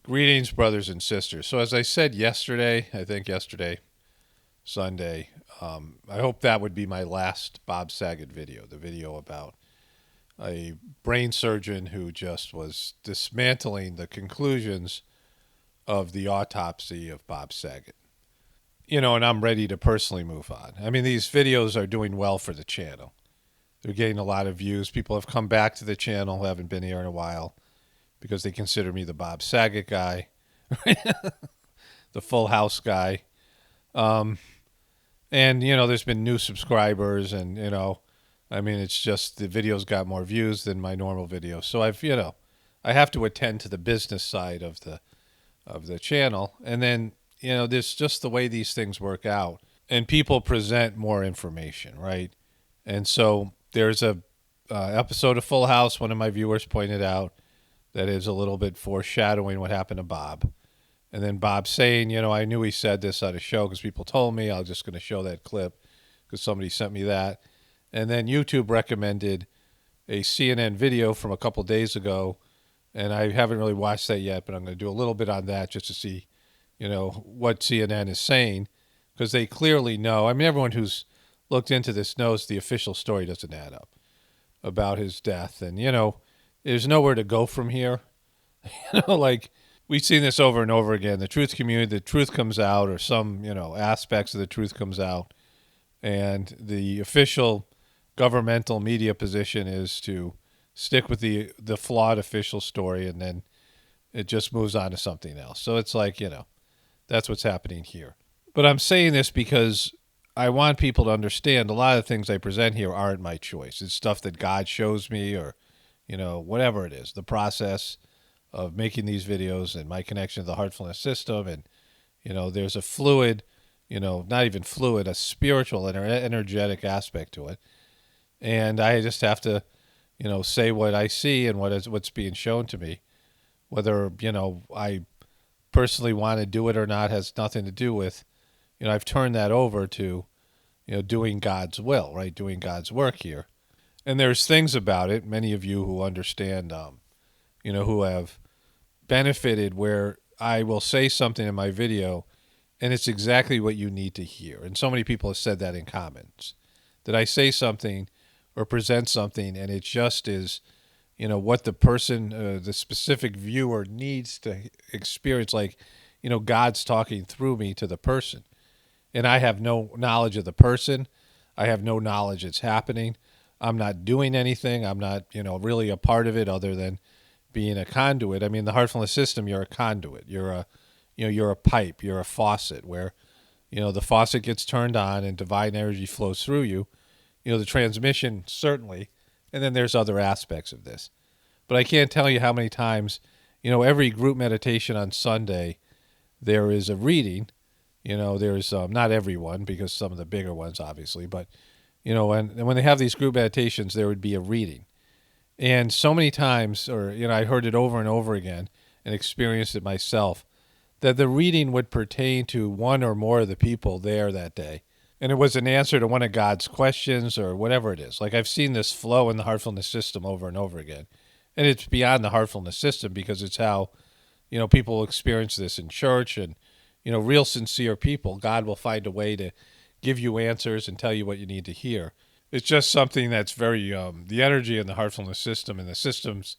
Greetings, brothers and sisters. So, as I said yesterday, Sunday, I hope that would be my last Bob Saget video, the video about a brain surgeon who just was dismantling the conclusions of the autopsy of Bob Saget. And I'm ready to personally move on. I mean, these videos are doing well for the channel. They're getting a lot of views. People have come back to the channel who haven't been here in a while because they consider me the Bob Saget guy, the Full House guy. And, there's been new subscribers and, it's just the videos got more views than my normal videos. So I have to attend to the business side of the channel. And then, there's just the way these things work out. And people present more information, right? And so there's a episode of Full House, one of my viewers pointed out, that is a little bit foreshadowing what happened to Bob. And then Bob saying, I knew he said this on a show because people told me. I was just going to show that clip because somebody sent me that. And then YouTube recommended a CNN video from a couple days ago. And I haven't really watched that yet, but I'm going to do a little bit on that just to see, what CNN is saying. Because they clearly know. I mean, everyone who's looked into this knows the official story doesn't add up about his death. And, there's nowhere to go from here. Like we've seen this over and over again. The truth community, the truth comes out, or some, aspects of the truth comes out. And the official governmental media position is to stick with the flawed official story, and then it just moves on to something else. So it's like, that's what's happening here. But I'm saying this because I want people to understand a lot of the things I present here aren't my choice. It's stuff that God shows me, or, whatever it is, the process of making these videos and my connection to the heartfulness system. And, there's a fluid, not even fluid, a spiritual and energetic aspect to it. And I just have to, say what I see and what's being shown to me. Whether, I personally want to do it or not has nothing to do with, I've turned that over to, doing God's will, right? Doing God's work here. And there's things about it, many of you who understand, who have benefited, where I will say something in my video and it's exactly what you need to hear. And so many people have said that in comments, that I say something or present something and it just is, what the person, the specific viewer needs to experience. Like, God's talking through me to the person. And I have no knowledge of the person. I have no knowledge it's happening. I'm not doing anything. I'm not, really a part of it other than being a conduit. I mean, the heartfulness system, you're a conduit. You're a pipe. You're a faucet where, the faucet gets turned on and divine energy flows through you. The transmission, certainly. And then there's other aspects of this. But I can't tell you how many times, every group meditation on Sunday, there is a reading. There's not everyone, because some of the bigger ones, obviously, but, and when they have these group meditations, there would be a reading. And so many times, or, I heard it over and over again and experienced it myself, that the reading would pertain to one or more of the people there that day. And it was an answer to one of God's questions or whatever it is. Like, I've seen this flow in the heartfulness system over and over again. And it's beyond the heartfulness system, because it's how, people experience this in church. And, real sincere people, God will find a way to give you answers and tell you what you need to hear. It's just something that's very, the energy in the heartfulness system and the system's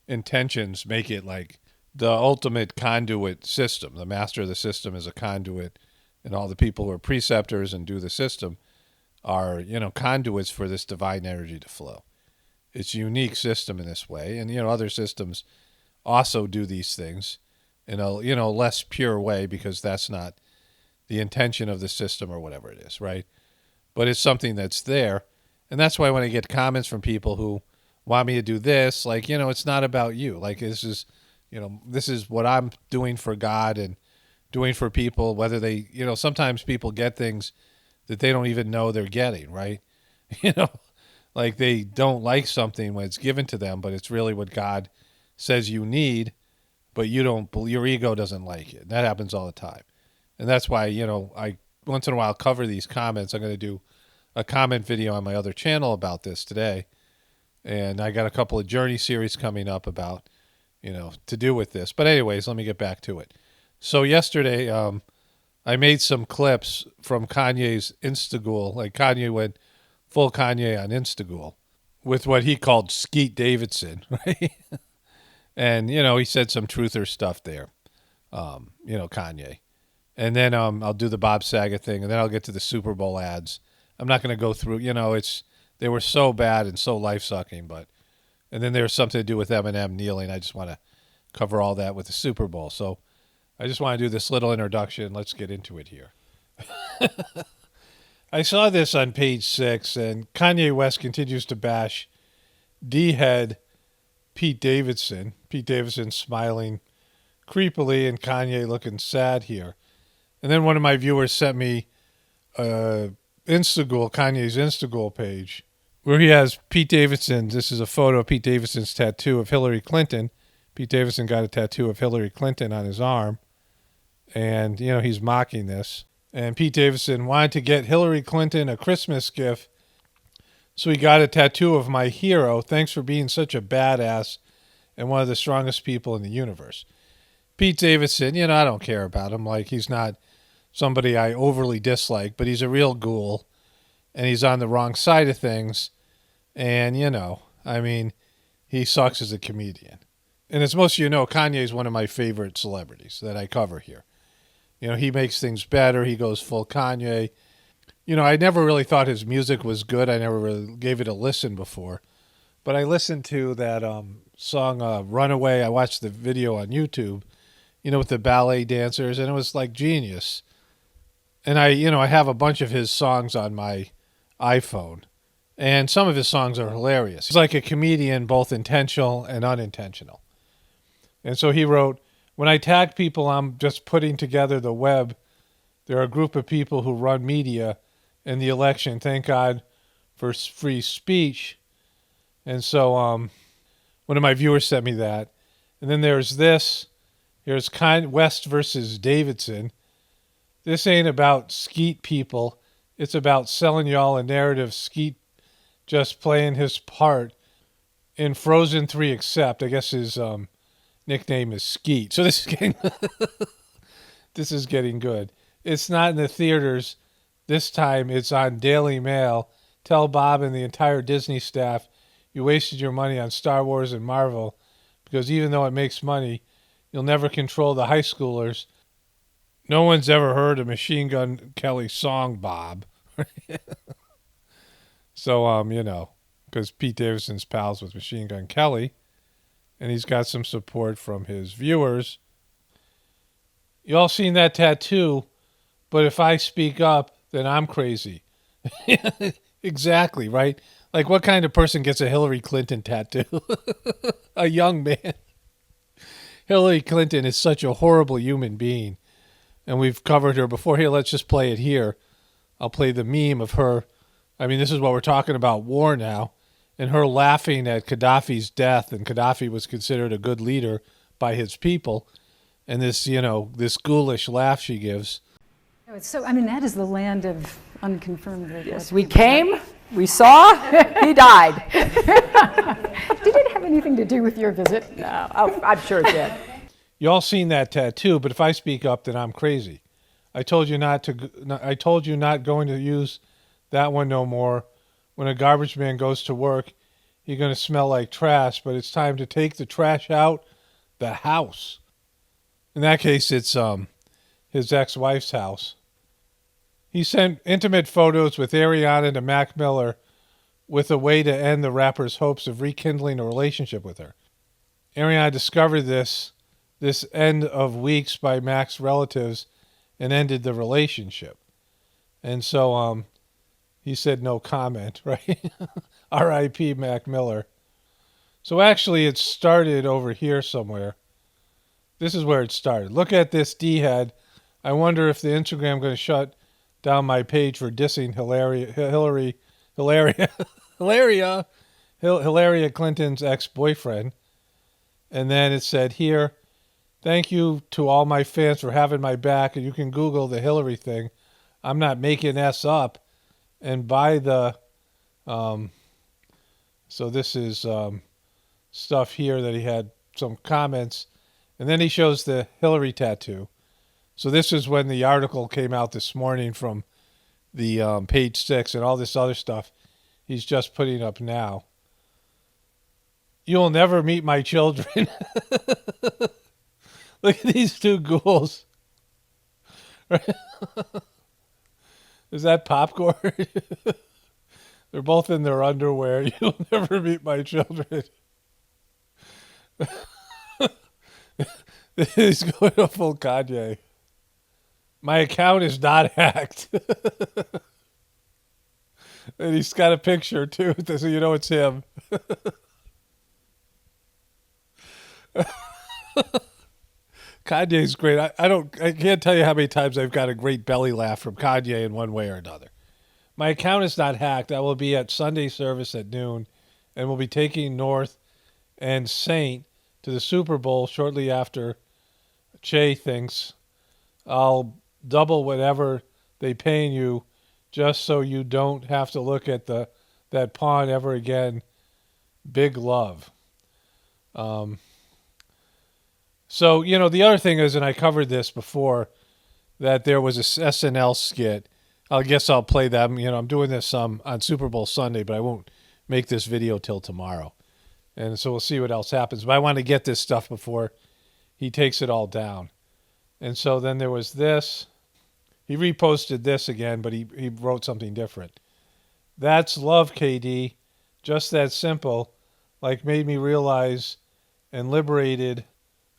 intentions make it like the ultimate conduit system. The master of the system is a conduit, and all the people who are preceptors and do the system are, conduits for this divine energy to flow. It's a unique system in this way. And, other systems also do these things in a, less pure way, because that's not the intention of the system or whatever it is, right? But it's something that's there. And that's why when I get comments from people who want me to do this, like, it's not about you. Like, this is what I'm doing for God and doing for people, whether they, sometimes people get things that they don't even know they're getting, right? Like they don't like something when it's given to them, but it's really what God says you need, but your ego doesn't like it. That happens all the time. And that's why, I once in a while cover these comments. I'm going to do a comment video on my other channel about this today. And I got a couple of journey series coming up about, to do with this. But anyways, let me get back to it. So yesterday, I made some clips from Kanye's Instagool. Like Kanye went full Kanye on Instagool with what he called Skeet Davidson, right? And, he said some truther stuff there, Kanye. And then I'll do the Bob Saget thing, and then I'll get to the Superbowl ads. I'm not going to go through, they were so bad and so life-sucking, and then there's something to do with Eminem kneeling. I just want to cover all that with the Super Bowl. So I just want to do this little introduction. Let's get into it here. I saw this on page 6, and Kanye West continues to bash D-head Pete Davidson. Pete Davidson smiling creepily and Kanye looking sad here. And then one of my viewers sent me Kanye's Instagool page, where he has Pete Davidson. This is a photo of Pete Davidson's tattoo of Hillary Clinton. Pete Davidson got a tattoo of Hillary Clinton on his arm. And, he's mocking this. And Pete Davidson wanted to get Hillary Clinton a Christmas gift, so he got a tattoo of my hero. Thanks for being such a badass and one of the strongest people in the universe. Pete Davidson, I don't care about him. Like, he's not somebody I overly dislike, but he's a real ghoul, and he's on the wrong side of things. And, he sucks as a comedian. And as most of you know, Kanye is one of my favorite celebrities that I cover here. He makes things better. He goes full Kanye. I never really thought his music was good. I never really gave it a listen before. But I listened to that song Runaway. I watched the video on YouTube, with the ballet dancers, and it was like genius. And I have a bunch of his songs on my iPhone. And some of his songs are hilarious. He's like a comedian, both intentional and unintentional. And so he wrote, "When I tag people, I'm just putting together the web. There are a group of people who run media in the election. Thank God for free speech." And so one of my viewers sent me that. And then there's this. Here's West versus Davidson. This ain't about Skeet people. It's about selling y'all a narrative. Skeet just playing his part in Frozen 3 except. I guess his nickname is Skeet. So this is getting good. It's not in the theaters. This time it's on Daily Mail. Tell Bob and the entire Disney staff you wasted your money on Star Wars and Marvel because even though it makes money, you'll never control the high schoolers. No one's ever heard a Machine Gun Kelly song, Bob. So, because Pete Davidson's pals with Machine Gun Kelly, and he's got some support from his viewers. You all seen that tattoo, but if I speak up, then I'm crazy. Exactly, right? Like, what kind of person gets a Hillary Clinton tattoo? A young man. Hillary Clinton is such a horrible human being, and we've covered her before. Here, let's just play it here. I'll play the meme of her. This is what we're talking about, war now. And her laughing at Gaddafi's death, and Gaddafi was considered a good leader by his people. And this, this ghoulish laugh she gives. That is the land of unconfirmed reports. Yes, we came, we saw, he died. Did it have anything to do with your visit? No, I'm sure it did. You all seen that tattoo, but if I speak up, then I'm crazy. I told you not going to use that one no more. When a garbage man goes to work, he's going to smell like trash, but it's time to take the trash out the house. In that case, it's his ex-wife's house. He sent intimate photos with Ariana to Mac Miller with a way to end the rapper's hopes of rekindling a relationship with her. Ariana discovered this end of weeks by Mac's relatives and ended the relationship. And so he said no comment, right? R.I.P. Mac Miller. So actually it started over here somewhere. This is where it started. Look at this D-head. I wonder if the Instagram going to shut down my page for dissing Hillary Clinton's ex-boyfriend. And then it said here, thank you to all my fans for having my back. And you can Google the Hillary thing. I'm not making S up. And by the, so this is stuff here that he had some comments, and then he shows the Hillary tattoo. So this is when the article came out this morning from the page 6 and all this other stuff he's just putting up now. You'll never meet my children. Look at these two ghouls. Is that popcorn? They're both in their underwear. You'll never meet my children. He's going to full Kanye. My account is not hacked. And he's got a picture too, so you know it's him. Kanye's great. I can't tell you how many times I've got a great belly laugh from Kanye in one way or another. My account is not hacked. I will be at Sunday service at noon, and we'll be taking North and Saint to the Super Bowl shortly after Che thinks I'll double whatever they paying you just so you don't have to look at that pawn ever again. Big love. So, the other thing is, and I covered this before, that there was a SNL skit. I guess I'll play that. I'm doing this on Super Bowl Sunday, but I won't make this video till tomorrow. And so we'll see what else happens. But I want to get this stuff before he takes it all down. And so then there was this. He reposted this again, but he wrote something different. That's love, KD. Just that simple. Like made me realize and liberated.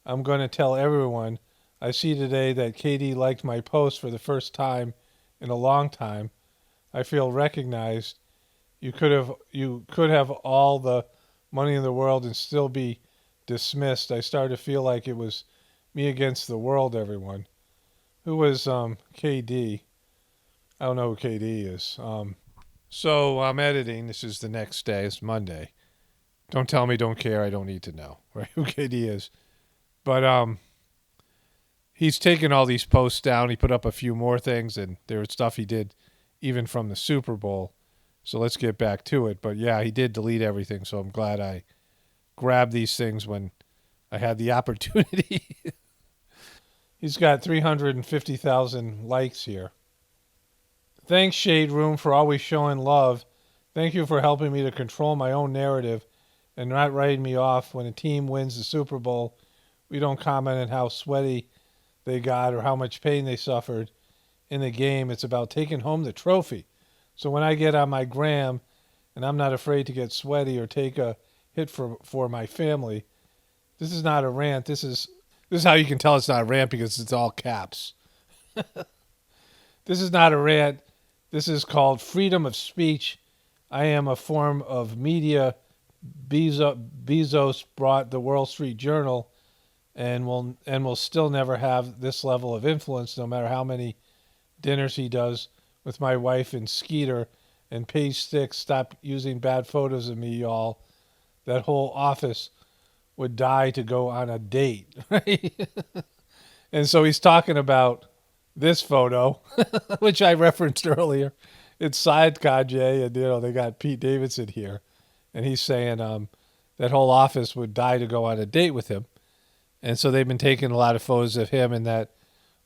I'm going to tell everyone. I see today that KD liked my post for the first time in a long time. I feel recognized. You could have all the money in the world and still be dismissed. I started to feel like it was me against the world, everyone. Who was KD? I don't know who KD is. So I'm editing. This is the next day. It's Monday. Don't tell me, don't care. I don't need to know, right? Who KD is. But he's taken all these posts down. He put up a few more things, and there was stuff he did even from the Super Bowl. So let's get back to it. But yeah, he did delete everything, so I'm glad I grabbed these things when I had the opportunity. He's got 350,000 likes here. Thanks, Shade Room, for always showing love. Thank you for helping me to control my own narrative and not writing me off when a team wins the Super Bowl. We don't comment on how sweaty they got or how much pain they suffered in the game. It's about taking home the trophy. So when I get on my gram and I'm not afraid to get sweaty or take a hit for my family, this is not a rant. This is how you can tell it's not a rant because it's all caps. This is not a rant. This is called freedom of speech. I am a form of media. Bezos brought the Wall Street Journal and will still never have this level of influence no matter how many dinners he does with my wife and Skeeter. And page 6, stop using bad photos of me, y'all. That whole office would die to go on a date, right? And so he's talking about this photo, which I referenced earlier. It's Saget, Kanye, and they got Pete Davidson here, and he's saying that whole office would die to go on a date with him. And so they've been taking a lot of photos of him and that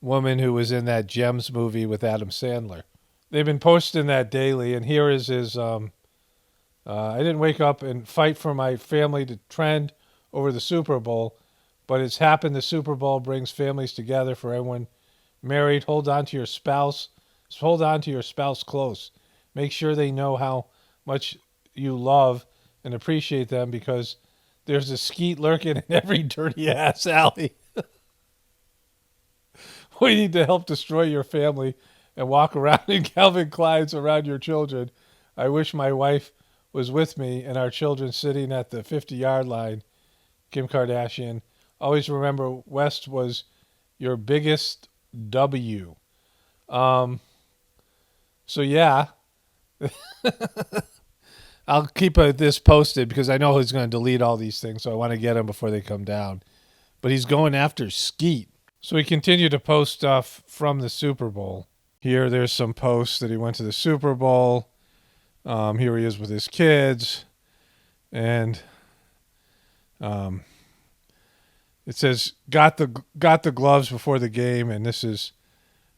woman who was in that Gems movie with Adam Sandler. They've been posting that daily, and here is his. I didn't wake up and fight for my family to trend over the Super Bowl, but it's happened. The Super Bowl brings families together. For everyone married, hold on to your spouse. Hold on to your spouse close. Make sure they know how much you love and appreciate them, because there's a Skeet lurking in every dirty ass alley. We need to help destroy your family and walk around in Calvin Klein's around your children. I wish my wife was with me and our children sitting at the 50-yard line. Kim Kardashian. Always remember, West was your biggest W. So yeah, I'll keep this posted because I know he's going to delete all these things, so I want to get them before they come down. But he's going after Skeet. So he continued to post stuff from the Super Bowl. Here, there's some posts that he went to the Super Bowl. Here he is with his kids. And It says, got the gloves before the game, and this is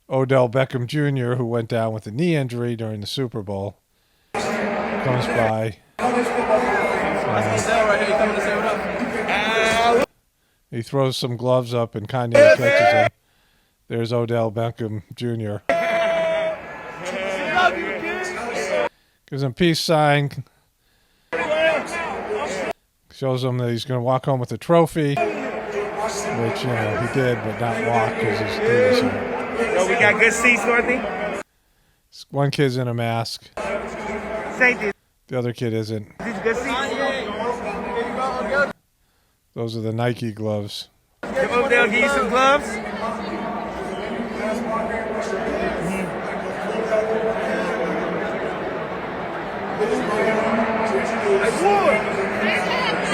Odell Beckham Jr., who went down with a knee injury during the Super Bowl. Comes by. He throws some gloves up, and Kanye catches him. There's Odell Beckham Jr. Gives him peace sign. Shows him that he's going to walk home with a trophy, which, he did, but not walk because his knee was hurt. Yo, we got good seats, Dorothy. One kid's in a mask. Saget. The other kid isn't. These good seats. Those are the Nike gloves. Give Odell, give you some gloves.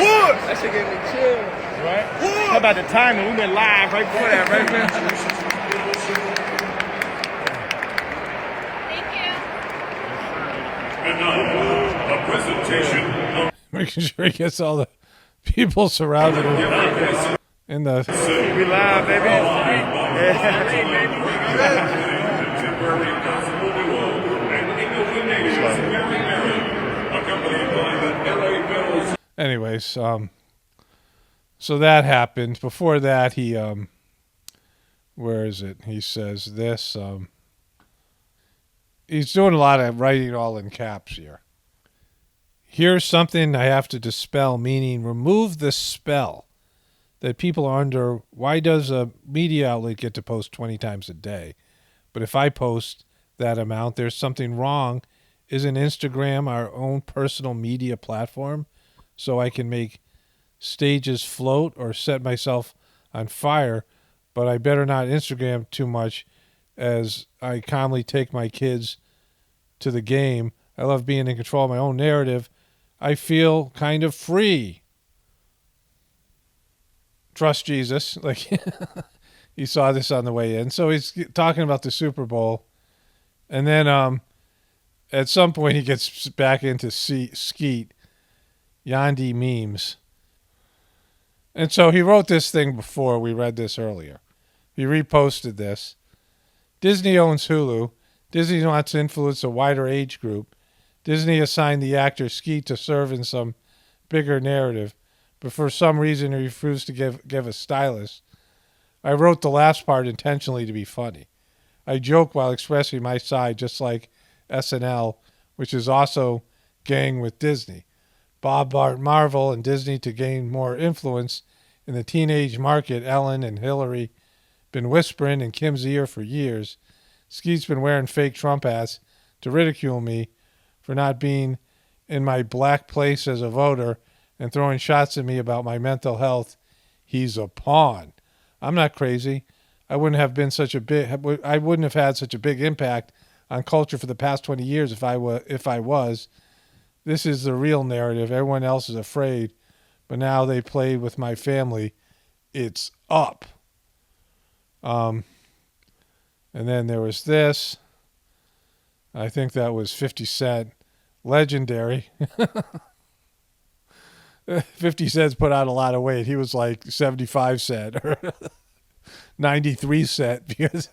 Wood! That shit gave me chills. Right? Wood! How about the timing? We went live right before that, right there. And now, a presentation of Making sure he gets all the people surrounding him. In the We live, baby. temporary gospel duo and English nation, Mary Mary, accompanied by the LA Bills. anyways, so that happened. Before that, he where is it? He says this. He's doing a lot of writing all in caps here. Here's something I have to dispel, meaning remove the spell that people are under. Why does a media outlet get to post 20 times a day? But if I post that amount, there's something wrong. Isn't Instagram our own personal media platform? So I can make stages float or set myself on fire, but I better not Instagram too much as I calmly take my kids to the game. I love being in control of my own narrative. I feel kind of free. Trust Jesus. Like he saw this on the way in. So he's talking about the Super Bowl. And then at some point he gets back into Skeet, Yandi memes. And so he wrote this thing before. We read this earlier. He reposted this. Disney owns Hulu. Disney wants to influence a wider age group. Disney assigned the actor Skeet to serve in some bigger narrative, but for some reason he refused to give a stylist. I wrote the last part intentionally to be funny. I joke while expressing my side, just like SNL, which is also gang with Disney. Bob Marvel and Disney to gain more influence in the teenage market. Ellen and Hillary been whispering in Kim's ear for years. Skeet's been wearing fake Trump hats to ridicule me for not being in my black place as a voter and throwing shots at me about my mental health. He's a pawn. I'm not crazy. I wouldn't have had such a big impact on culture for the past 20 years if I was. This is the real narrative. Everyone else is afraid, but now they played with my family. It's up. And then there was this. I think that was 50 Cent. Legendary. 50 Cent's put on a lot of weight. He was like 75 Cent or 93 Cent. Because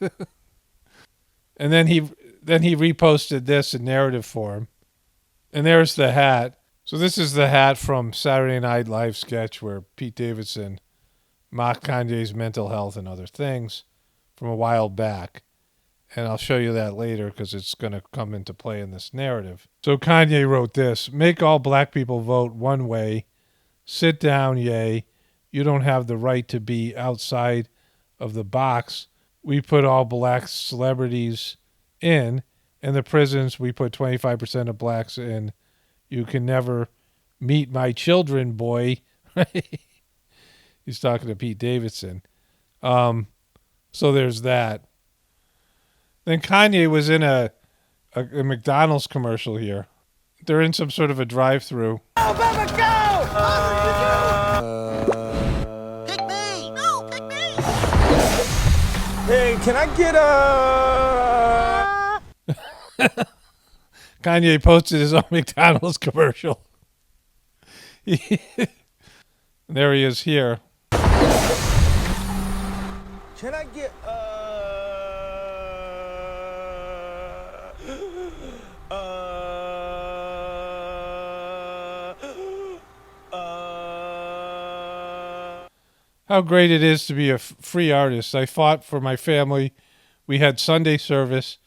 and then he reposted this in narrative form. And there's the hat. So this is the hat from Saturday Night Live sketch where Pete Davidson mocked Kanye's mental health and other things from a while back. And I'll show you that later because it's going to come into play in this narrative. So Kanye wrote this: make all black people vote one way. Sit down, yay. You don't have the right to be outside of the box. We put all black celebrities in. In the prisons, we put 25% of blacks in. You can never meet my children, boy. He's talking to Pete Davidson. So there's that. Then Kanye was in a McDonald's commercial here. They're in some sort of a drive-through. Alabama, go! Pick me! No, pick me! Hey, can I get a... Kanye posted his own McDonald's commercial. There he is here. Can I get How great it is to be a free artist. I fought for my family. We had Sunday service,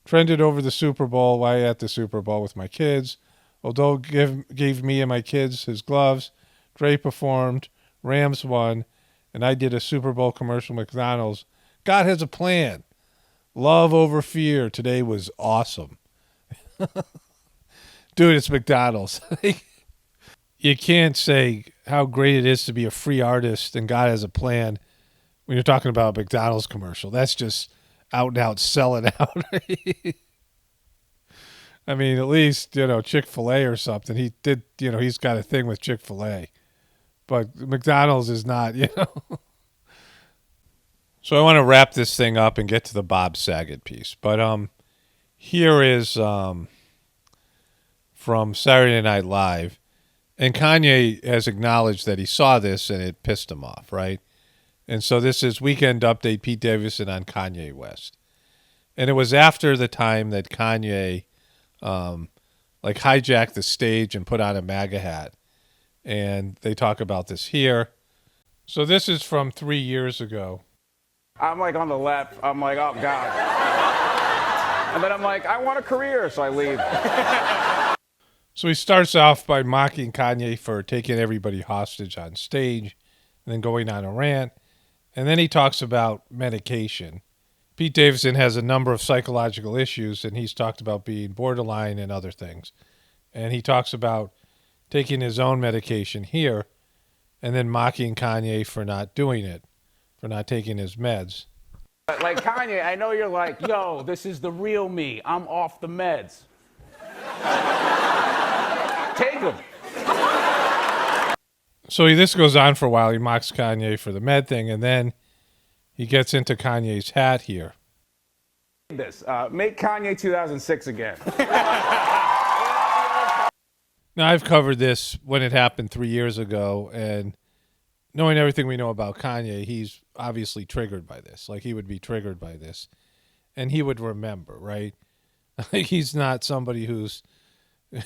trended over the Super Bowl while at the Super Bowl with my kids. Although gave me and my kids his gloves. Dre performed. Rams won. And I did a Super Bowl commercial McDonald's. God has a plan. Love over fear. Today was awesome. Dude, it's McDonald's. You can't say how great it is to be a free artist and God has a plan when you're talking about a McDonald's commercial. That's just out and out selling out. I mean, at least, Chick-fil-A or something. He did, he's got a thing with Chick-fil-A. But McDonald's is not, So I want to wrap this thing up and get to the Bob Saget piece. But here is from Saturday Night Live. And Kanye has acknowledged that he saw this and it pissed him off, right? And so this is Weekend Update, Pete Davidson on Kanye West. And it was after the time that Kanye hijacked the stage and put on a MAGA hat. And they talk about this here. So this is from 3 years ago. I'm like on the left. I'm like, oh, God. And then I'm like, I want a career, so I leave. So he starts off by mocking Kanye for taking everybody hostage on stage and then going on a rant. And then he talks about medication. Pete Davidson has a number of psychological issues, and he's talked about being borderline and other things. And he talks about taking his own medication here and then mocking Kanye for not doing it, for not taking his meds. Like Kanye, I know you're like, yo, this is the real me. I'm off the meds. Take them. So this goes on for a while. He mocks Kanye for the med thing, and then he gets into Kanye's hat here. This make Kanye 2006 again. Now, I've covered this when it happened 3 years ago, and knowing everything we know about Kanye, he's obviously triggered by this. Like, he would be triggered by this, and he would remember, right? He's not somebody who's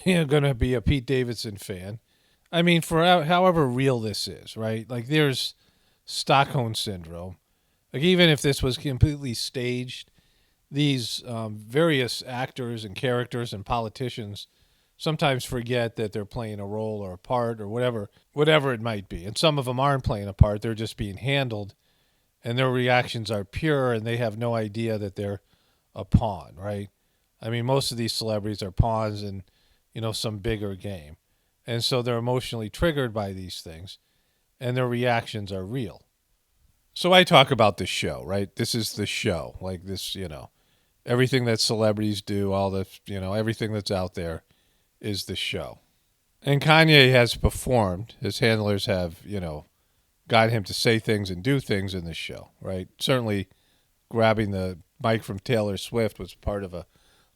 going to be a Pete Davidson fan. I mean, for however real this is, right? Like, there's Stockholm Syndrome. Like, even if this was completely staged, these various actors and characters and politicians sometimes forget that they're playing a role or a part or whatever it might be. And some of them aren't playing a part. They're just being handled, and their reactions are pure, and they have no idea that they're a pawn, right? I mean, most of these celebrities are pawns in, some bigger game. And so they're emotionally triggered by these things, and their reactions are real. So I talk about the show, right? This is the show. Like this, everything that celebrities do, all the, everything that's out there is the show. And Kanye has performed. His handlers have, got him to say things and do things in the show, right? Certainly grabbing the mic from Taylor Swift was part of a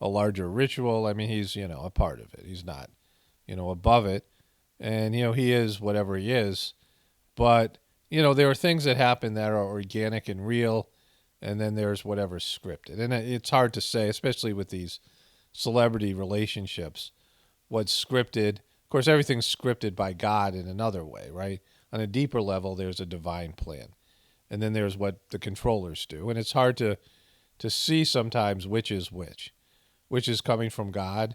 larger ritual. I mean, he's, a part of it. He's not, above it. And, he is whatever he is. But, there are things that happen that are organic and real, and then there's whatever's scripted. And it's hard to say, especially with these celebrity relationships, what's scripted. Of course, everything's scripted by God in another way, right? On a deeper level, there's a divine plan. And then there's what the controllers do. And it's hard to see sometimes which is which is coming from God,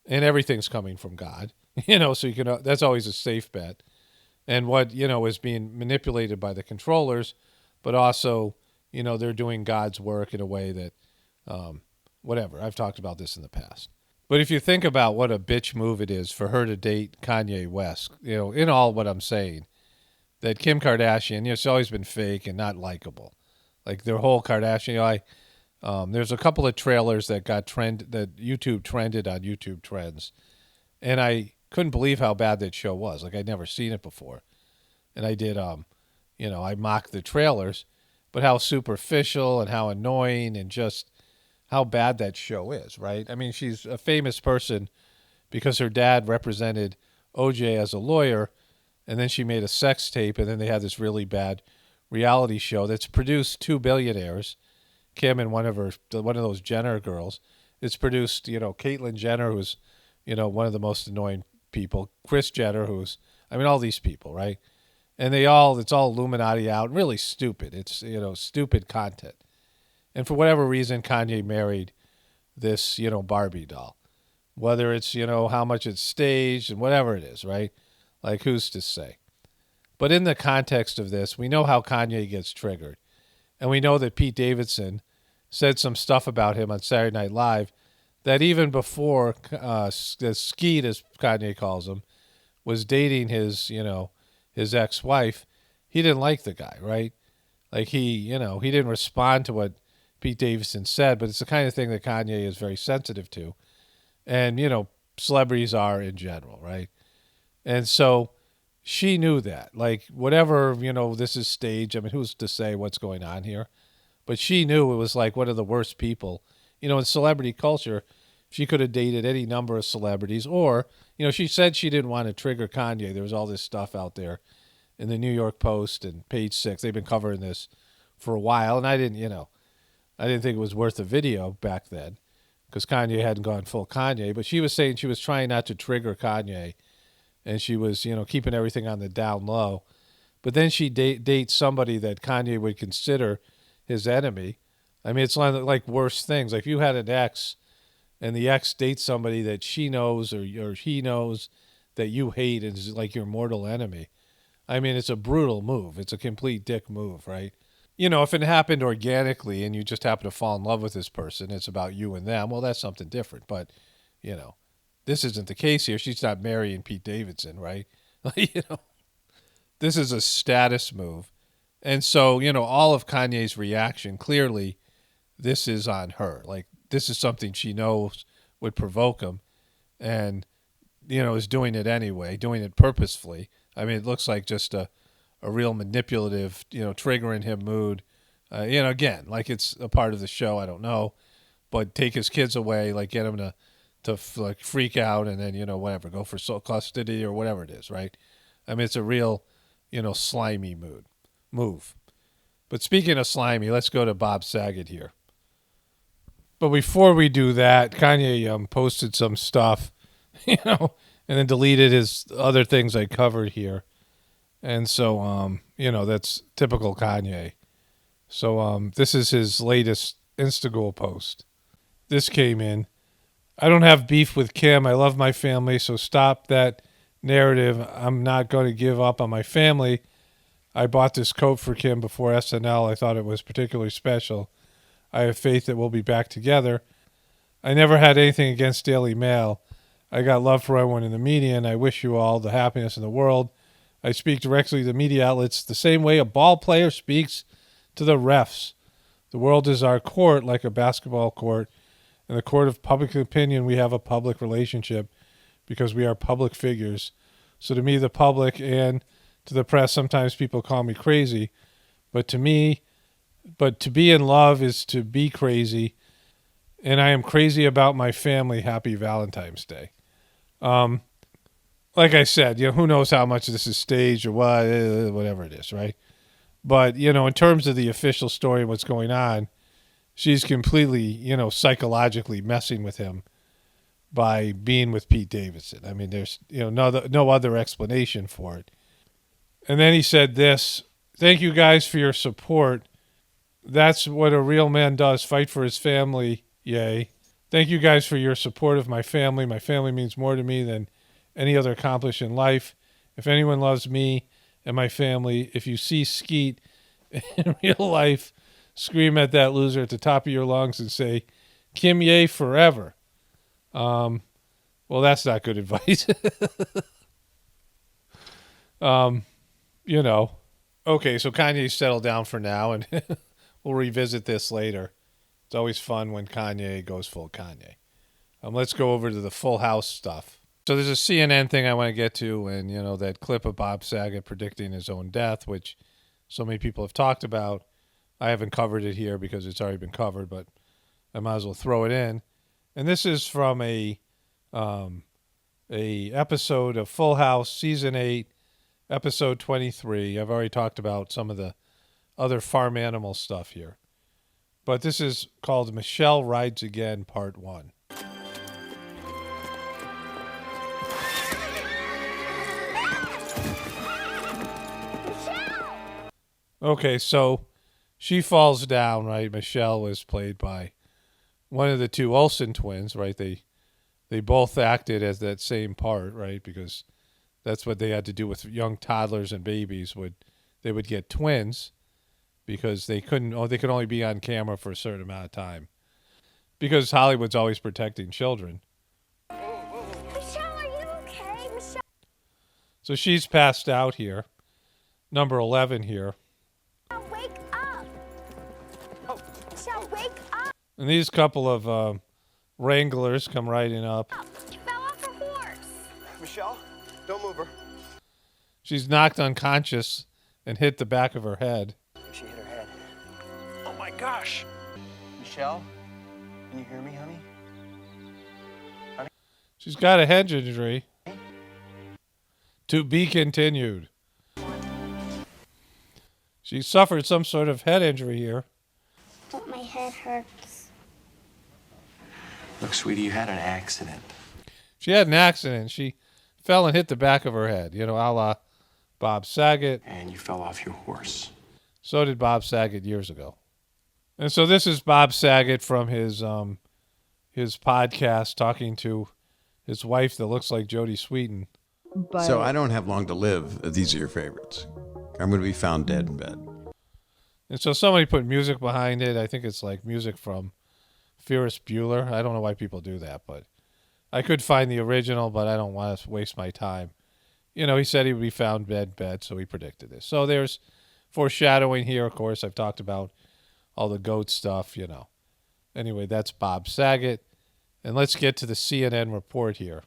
and everything's coming from God, so you can, that's always a safe bet. And what, is being manipulated by the controllers, but also, they're doing God's work in a way that, whatever. I've talked about this in the past. But if you think about what a bitch move it is for her to date Kanye West, in all what I'm saying, that Kim Kardashian, it's always been fake and not likable. Like their whole Kardashian, there's a couple of trailers that that YouTube trended on YouTube Trends, and I couldn't believe how bad that show was. Like I'd never seen it before, and I did, I mocked the trailers, but how superficial and how annoying and just how bad that show is, right? I mean, she's a famous person because her dad represented OJ as a lawyer, and then she made a sex tape, and then they had this really bad reality show that's produced two billionaires, Kim and one of those Jenner girls. It's produced, Caitlyn Jenner, who's, one of the most annoying people, Kris Jenner, all these people, right? And it's all Illuminati out, really stupid. It's, stupid content. And for whatever reason, Kanye married this, Barbie doll. Whether it's, how much it's staged and whatever it is, right? Like, who's to say? But in the context of this, we know how Kanye gets triggered. And we know that Pete Davidson said some stuff about him on Saturday Night Live that even before Skeet, as Kanye calls him, was dating his ex-wife, he didn't like the guy, right? Like he didn't respond to what Pete Davidson said, but it's the kind of thing that Kanye is very sensitive to. And, celebrities are in general, right? And so she knew that. Like, whatever, this is staged. I mean, who's to say what's going on here? But she knew it was like one of the worst people. In celebrity culture, she could have dated any number of celebrities. Or, she said she didn't want to trigger Kanye. There was all this stuff out there in the New York Post and Page 6. They've been covering this for a while. And I didn't think it was worth a video back then because Kanye hadn't gone full Kanye. But she was saying she was trying not to trigger Kanye. And she was, keeping everything on the down low. But then she dates somebody that Kanye would consider his enemy. I mean, it's like worse things. Like if you had an ex and the ex dates somebody that she knows or he knows that you hate and is like your mortal enemy. I mean, it's a brutal move. It's a complete dick move, right? If it happened organically and you just happen to fall in love with this person, it's about you and them. Well, that's something different. But, this isn't the case here. She's not marrying Pete Davidson, right? This is a status move. And so, all of Kanye's reaction, clearly, this is on her. Like, this is something she knows would provoke him and, is doing it anyway, doing it purposefully. I mean, it looks like just a real manipulative, triggering him mood. Again, like it's a part of the show, I don't know. But take his kids away, like get him to like freak out and then, whatever, go for sole custody or whatever it is, right? I mean, it's a real, slimy move. But speaking of slimy, let's go to Bob Saget here. But before we do that, Kanye posted some stuff, and then deleted his other things I covered here. And so, that's typical Kanye. So this is his latest Instagram post. This came in. I don't have beef with Kim. I love my family, so stop that narrative. I'm not going to give up on my family. I bought this coat for Kim before SNL. I thought it was particularly special. I have faith that we'll be back together. I never had anything against Daily Mail. I got love for everyone in the media, and I wish you all the happiness in the world. I speak directly to media outlets the same way a ball player speaks to the refs. The world is our court, like a basketball court. In the court of public opinion, we have a public relationship because we are public figures. So to me, the public, and to the press, sometimes people call me crazy. But to be in love is to be crazy. And I am crazy about my family. Happy Valentine's Day. Like I said, who knows how much this is staged or whatever it is, right? But, in terms of the official story and what's going on, she's completely, psychologically messing with him by being with Pete Davidson. I mean, there's, no other explanation for it. And then he said this, thank you guys for your support. That's what a real man does, fight for his family, yay. Thank you guys for your support of my family. My family means more to me than any other accomplishment in life. If anyone loves me and my family, if you see Skeet in real life, scream at that loser at the top of your lungs and say, Kim Ye forever. Well, that's not good advice. Okay, so Kanye's settled down for now, and we'll revisit this later. It's always fun when Kanye goes full Kanye. Let's go over to the Full House stuff. So there's a CNN thing I want to get to, and, that clip of Bob Saget predicting his own death, which so many people have talked about. I haven't covered it here because it's already been covered, but I might as well throw it in. And this is from a episode of Full House, Season 8, Episode 23. I've already talked about some of the other farm animal stuff here. But this is called Michelle Rides Again, Part 1. Okay, so she falls down, right? Michelle was played by one of the two Olsen twins, right? They both acted as that same part, right? Because that's what they had to do with young toddlers and babies. They would get twins because they could only be on camera for a certain amount of time. Because Hollywood's always protecting children. Michelle, are you okay? Michelle. So she's passed out here. Number 11 here. Wake up. Oh. Michelle, wake up. And these couple of wranglers come riding up. You fell off a horse. Michelle, don't move her. She's knocked unconscious and hit the back of her head. She hit her head. Oh my gosh. Michelle, can you hear me, honey? She's got a head injury. To be continued. She suffered some sort of head injury here. But my head hurts. Look, sweetie, you had an accident. She had an accident. She fell and hit the back of her head, a la Bob Saget. And you fell off your horse. So did Bob Saget years ago. And so this is Bob Saget from his podcast talking to his wife that looks like Jodie Sweetin. But So I don't have long to live. These are your favorites. I'm going to be found dead in bed. And so somebody put music behind it. I think it's like music from Ferris Bueller. I don't know why people do that, but I could find the original, but I don't want to waste my time. He said he would be found dead, so he predicted this. So there's foreshadowing here, of course. I've talked about all the goat stuff, Anyway, that's Bob Saget. And let's get to the CNN report here.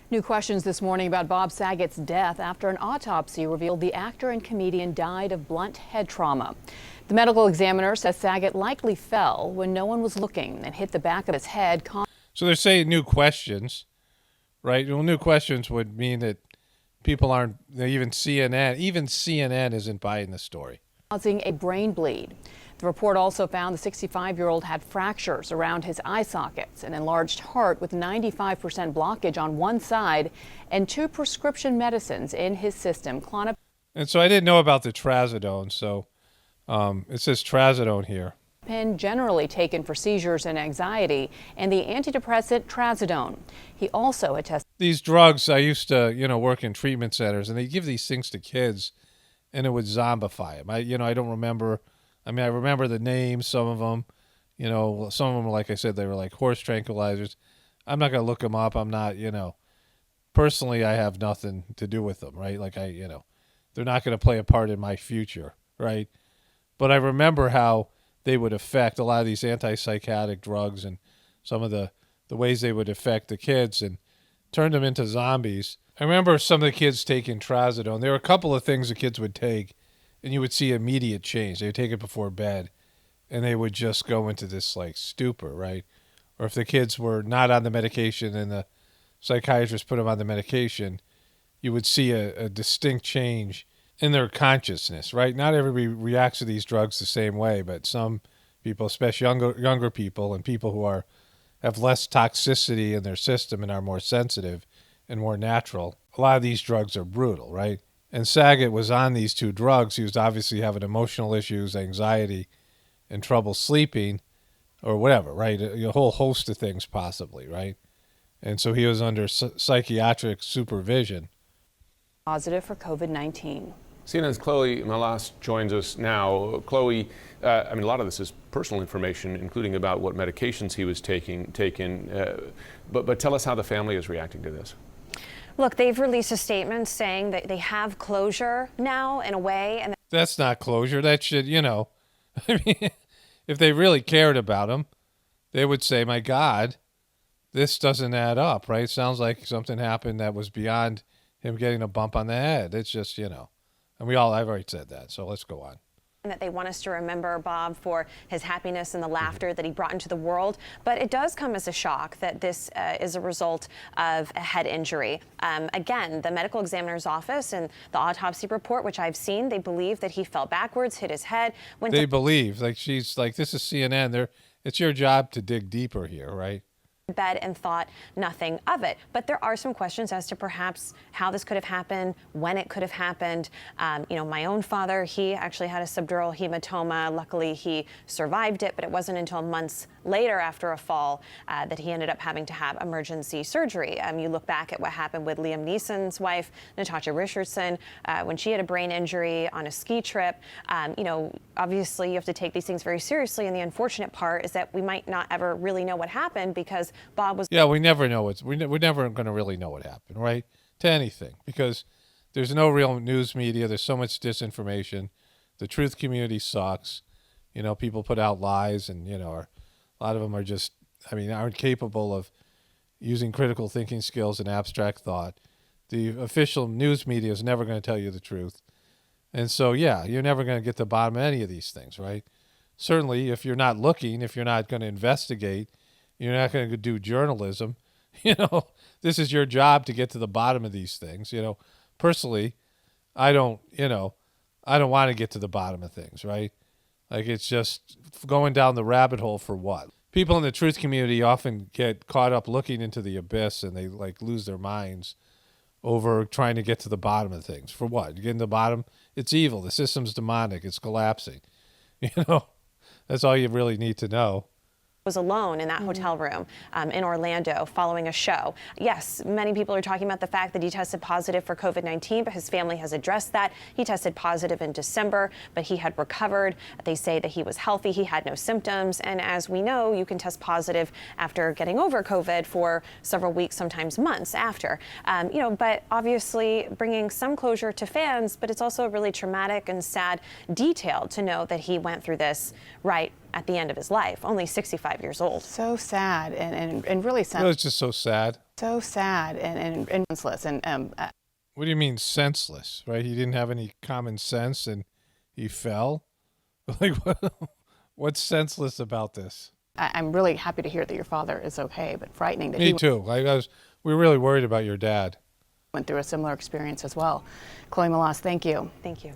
New questions this morning about Bob Saget's death after an autopsy revealed the actor and comedian died of blunt head trauma. The medical examiner says Saget likely fell when no one was looking and hit the back of his head. So they're saying new questions, right? Well, new questions would mean that people aren't, even CNN isn't buying the story. Causing a brain bleed. The report also found the 65-year-old had fractures around his eye sockets, an enlarged heart with 95% blockage on one side, and 2 prescription medicines in his system. And so I didn't know about the trazodone, so it says trazodone here. Pen generally taken for seizures and anxiety, and the antidepressant trazodone. He also had tested these drugs. I used to, work in treatment centers, and they give these things to kids, and it would zombify them. I don't remember. I remember the names, some of them. Some of them, like I said, they were like horse tranquilizers. I'm not going to look them up. I'm not, personally, I have nothing to do with them, right? Like they're not going to play a part in my future, right? But I remember how they would affect a lot of these antipsychotic drugs and some of the ways they would affect the kids and turn them into zombies. I remember some of the kids taking trazodone. There were a couple of things the kids would take, and you would see immediate change. They would take it before bed, and they would just go into this like stupor, right? Or if the kids were not on the medication and the psychiatrist put them on the medication, you would see a distinct change in their consciousness, right? Not everybody reacts to these drugs the same way, but some people, especially younger people and people who have less toxicity in their system and are more sensitive and more natural, a lot of these drugs are brutal, right? And Saget was on these 2 drugs. He was obviously having emotional issues, anxiety, and trouble sleeping, or whatever, right? A whole host of things possibly, right? And so he was under psychiatric supervision. positive for COVID-19. CNN's Chloe Malas joins us now. Chloe, a lot of this is personal information, including about what medications he was taking. But tell us how the family is reacting to this. Look, they've released a statement saying that they have closure now, in a way. And that's not closure. That should, if they really cared about him, they would say, my God, this doesn't add up, right? Sounds like something happened that was beyond him getting a bump on the head. It's just, and I've already said that, so let's go on. that they want us to remember Bob for his happiness and the laughter that he brought into the world. But it does come as a shock that this is a result of a head injury. Again, the medical examiner's office and the autopsy report, which I've seen, they believe that he fell backwards, hit his head. They believe, like she's like, this is CNN. It's your job to dig deeper here, right? Bed and thought nothing of it. But there are some questions as to perhaps how this could have happened, when it could have happened. My own father, he actually had a subdural hematoma. Luckily, he survived it, but it wasn't until months later after a fall that he ended up having to have emergency surgery. You look back at what happened with Liam Neeson's wife, Natasha Richardson, when she had a brain injury on a ski trip. Obviously, you have to take these things very seriously, and the unfortunate part is that we might not ever really know what happened because Bob was... Yeah, we never know. We're never going to really know what happened, right? To anything, because there's no real news media. There's so much disinformation. The truth community sucks. People put out lies, and, a lot of them are just, aren't capable of using critical thinking skills and abstract thought. The official news media is never going to tell you the truth. And so, yeah, you're never going to get to the bottom of any of these things, right? Certainly, if you're not looking, if you're not going to investigate, you're not going to do journalism. This is your job to get to the bottom of these things. Personally, I don't want to get to the bottom of things, right? Like, it's just going down the rabbit hole for what? People in the truth community often get caught up looking into the abyss, and they lose their minds over trying to get to the bottom of things. For what? You get to the bottom, it's evil. The system's demonic. It's collapsing. That's all you really need to know. Was alone in that hotel room in Orlando following a show. Yes, many people are talking about the fact that he tested positive for COVID-19, but his family has addressed that. He tested positive in December, but he had recovered. They say that he was healthy. He had no symptoms. And as we know, you can test positive after getting over COVID for several weeks, sometimes months after. But obviously bringing some closure to fans, but it's also really traumatic and sad detail to know that he went through this right at the end of his life, only 65 years old. So sad and really sad. It's just so sad. So sad and senseless. What do you mean senseless, right? He didn't have any common sense and he fell? What's senseless about this? I'm really happy to hear that your father is okay, but frightening that Me too. We were really worried about your dad. Went through a similar experience as well. Chloe Malas, thank you. Thank you.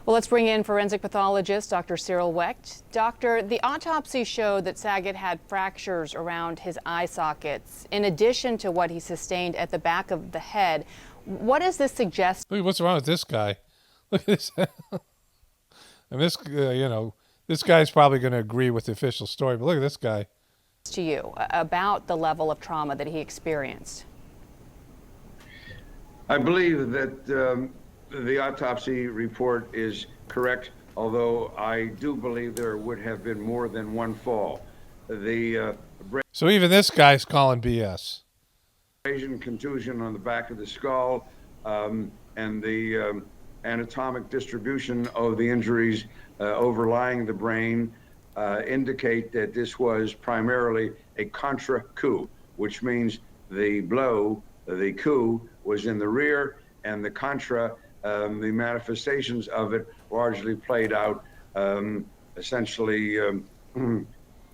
Well, let's bring in forensic pathologist Dr. Cyril Wecht. Doctor, the autopsy showed that Saget had fractures around his eye sockets, in addition to what he sustained at the back of the head. What does this suggest? Look, what's wrong with this guy? Look at this. And this, this guy's probably going to agree with the official story, but look at this guy. To you about the level of trauma that he experienced. I believe that the autopsy report is correct, although I do believe there would have been more than one fall. So even this guy's calling BS. Abrasion contusion on the back of the skull and the anatomic distribution of the injuries overlying the brain indicate that this was primarily a contra coup, which means the blow, the coup, was in the rear, and the contra, the manifestations of it largely played out essentially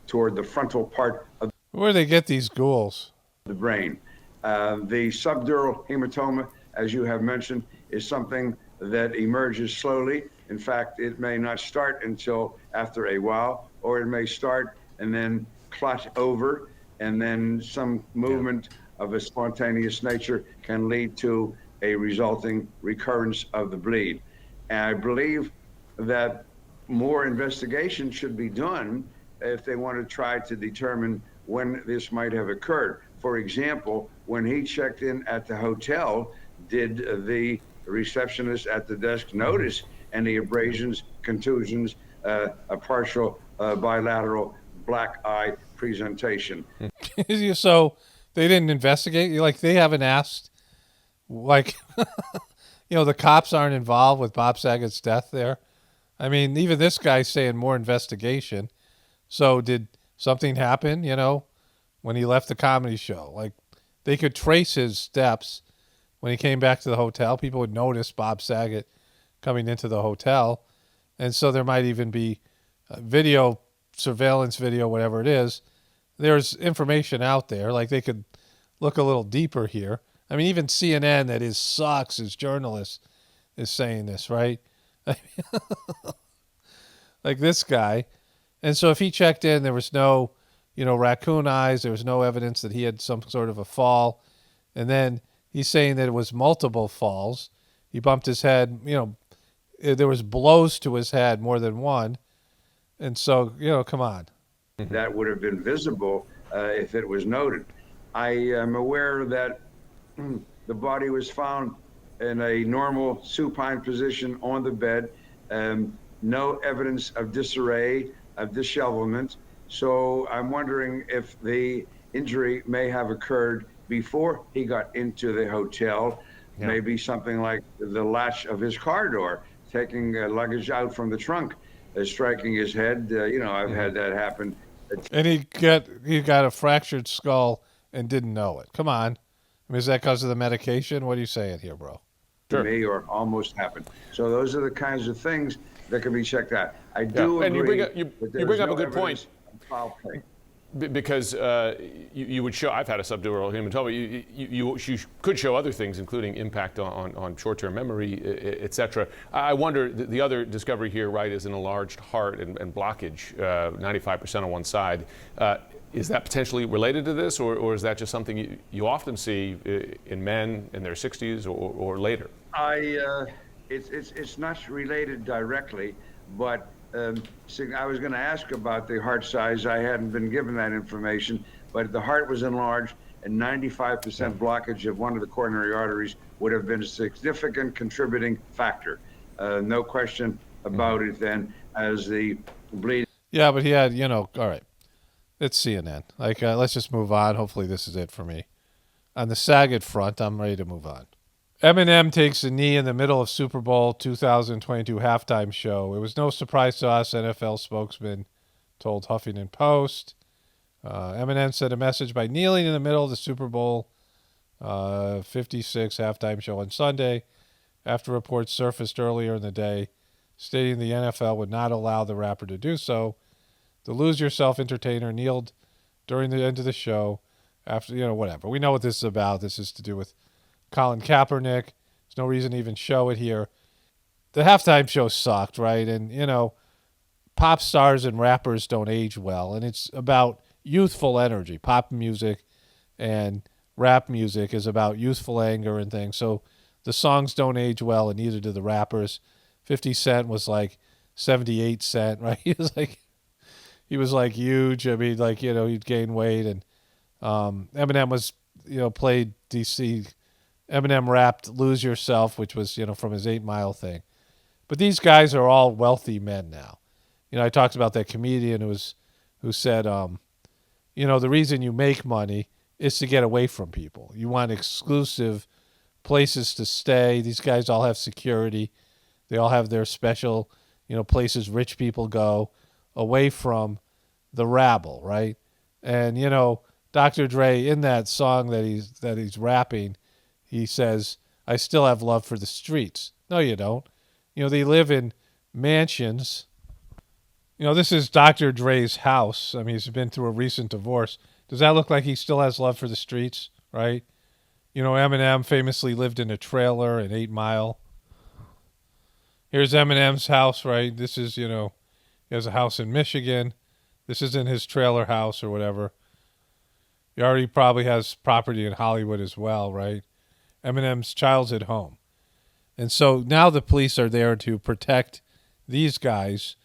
toward the frontal part of where do they get these ghouls? The brain. The subdural hematoma, as you have mentioned, is something that emerges slowly. In fact, it may not start until after a while, or it may start and then clot over, and then some movement of a spontaneous nature can lead to a resulting recurrence of the bleed. And I believe that more investigation should be done if they want to try to determine when this might have occurred. For example, when he checked in at the hotel, did the receptionist at the desk notice any abrasions, contusions, a partial bilateral black eye presentation? So they didn't investigate? Like, they haven't asked, like, the cops aren't involved with Bob Saget's death there? I mean, even this guy's saying more investigation. So did something happen, when he left the comedy show? Like, they could trace his steps when he came back to the hotel. People would notice Bob Saget coming into the hotel. And so there might even be video, surveillance video, whatever it is. There's information out there. Like they could look a little deeper here. I mean, even CNN, that is sucks as journalists, is saying this, right? Like this guy. And so if he checked in, there was no, raccoon eyes. There was no evidence that he had some sort of a fall. And then he's saying that it was multiple falls. He bumped his head, there was blows to his head, more than one. And so, come on. That would have been visible if it was noted. I am aware that the body was found in a normal supine position on the bed. No evidence of disarray, of dishevelment. So I'm wondering if the injury may have occurred before he got into the hotel. Yeah. Maybe something like the latch of his car door, taking luggage out from the trunk, striking his head. I've had that happen. And he got a fractured skull and didn't know it. Come on. I mean, is that because of the medication? What are you saying here, bro? To me, or almost happened. So those are the kinds of things that can be checked out. I do agree. And you bring up a good point. Foul play. Because you would show, I've had a subdural hematoma, you could show other things, including impact on short-term memory, et cetera. I wonder, the other discovery here, right, is an enlarged heart and blockage, 95% on one side. Is that potentially related to this, or is that just something you often see in men in their 60s or later? It's not related directly, but I was going to ask about the heart size. I hadn't been given that information, but the heart was enlarged, and 95% blockage of one of the coronary arteries would have been a significant contributing factor. No question about it then, as the bleeding. Yeah, but he had, all right. It's CNN. Let's just move on. Hopefully this is it for me. On the Saget front, I'm ready to move on. Eminem takes a knee in the middle of Super Bowl 2022 halftime show. It was no surprise to us, NFL spokesman told Huffington Post. Eminem sent a message by kneeling in the middle of the Super Bowl 56 halftime show on Sunday after reports surfaced earlier in the day stating the NFL would not allow the rapper to do so. The Lose Yourself entertainer kneeled during the end of the show after, whatever. We know what this is about. This is to do with Colin Kaepernick. There's no reason to even show it here. The halftime show sucked, right? And, pop stars and rappers don't age well. And it's about youthful energy. Pop music and rap music is about youthful anger and things. So the songs don't age well, and neither do the rappers. 50 Cent was like 78 Cent, right? He was like huge. I mean, he'd gain weight. And Eminem was, played DC. Eminem rapped Lose Yourself, which was, from his 8 Mile thing. But these guys are all wealthy men now. I talked about that comedian who said, the reason you make money is to get away from people. You want exclusive places to stay. These guys all have security. They all have their special, places rich people go away from the rabble, right? And, Dr. Dre, in that song that he's rapping, he says, I still have love for the streets. No, you don't. They live in mansions. This is Dr. Dre's house. I mean, he's been through a recent divorce. Does that look like he still has love for the streets, right? Eminem famously lived in a trailer in 8 Mile. Here's Eminem's house, right? This is, he has a house in Michigan. This isn't his trailer house or whatever. He already probably has property in Hollywood as well, right? Eminem's childhood home. And so now the police are there to protect these guys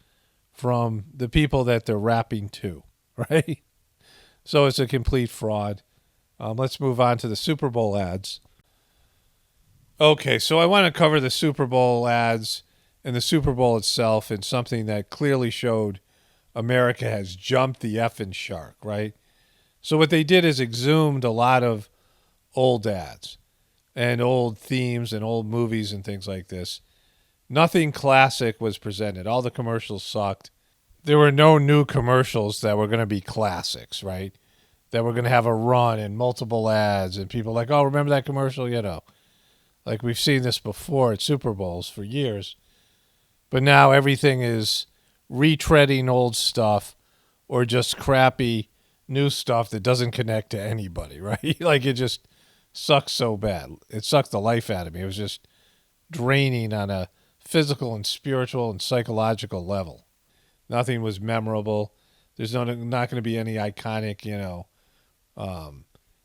from the people that they're rapping to, right? So it's a complete fraud. Let's move on to the Super Bowl ads. Okay, so I want to cover the Super Bowl ads and the Super Bowl itself in something that clearly showed America has jumped the effing shark, right? So what they did is exhumed a lot of old ads and old themes and old movies and things like this. Nothing classic was presented. All the commercials sucked. There were no new commercials that were going to be classics, right? That were going to have a run and multiple ads and people like, oh, remember that commercial? Like we've seen this before at Super Bowls for years. But now everything is retreading old stuff or just crappy new stuff that doesn't connect to anybody, right? Like it just sucks so bad. It sucked the life out of me. It was just draining on a physical and spiritual and psychological level. Nothing was memorable. There's not going to be any iconic,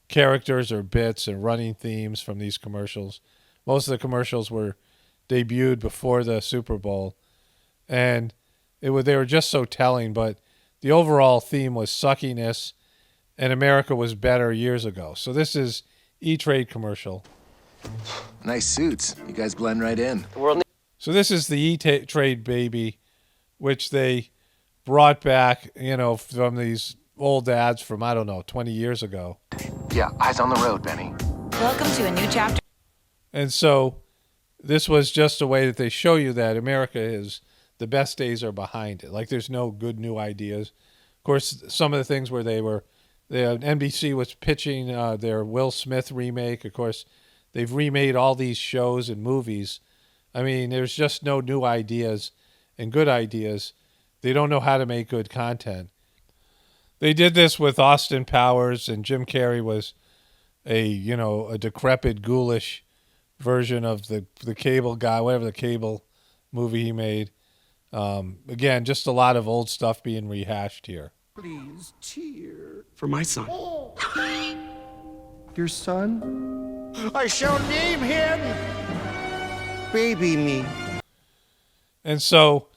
characters or bits and running themes from these commercials. Most of the commercials were debuted before the Super Bowl, and they were just so telling, but the overall theme was suckiness, and America was better years ago. So this is E-Trade commercial. Nice suits. You guys blend right in. So this is the E-Trade baby, which they brought back, from these old ads from, 20 years ago. Yeah, eyes on the road, Benny. Welcome to a new chapter. And so this was just a way that they show you that America is, the best days are behind it. Like there's no good new ideas. Of course, some of the things where NBC was pitching their Will Smith remake. Of course, they've remade all these shows and movies. I mean, there's just no new ideas and good ideas. They don't know how to make good content. They did this with Austin Powers, and Jim Carrey was a decrepit, ghoulish version of the cable guy, whatever the cable movie he made. Again, just a lot of old stuff being rehashed here. Please cheer for my son. Your son? I shall name him Baby Me. And so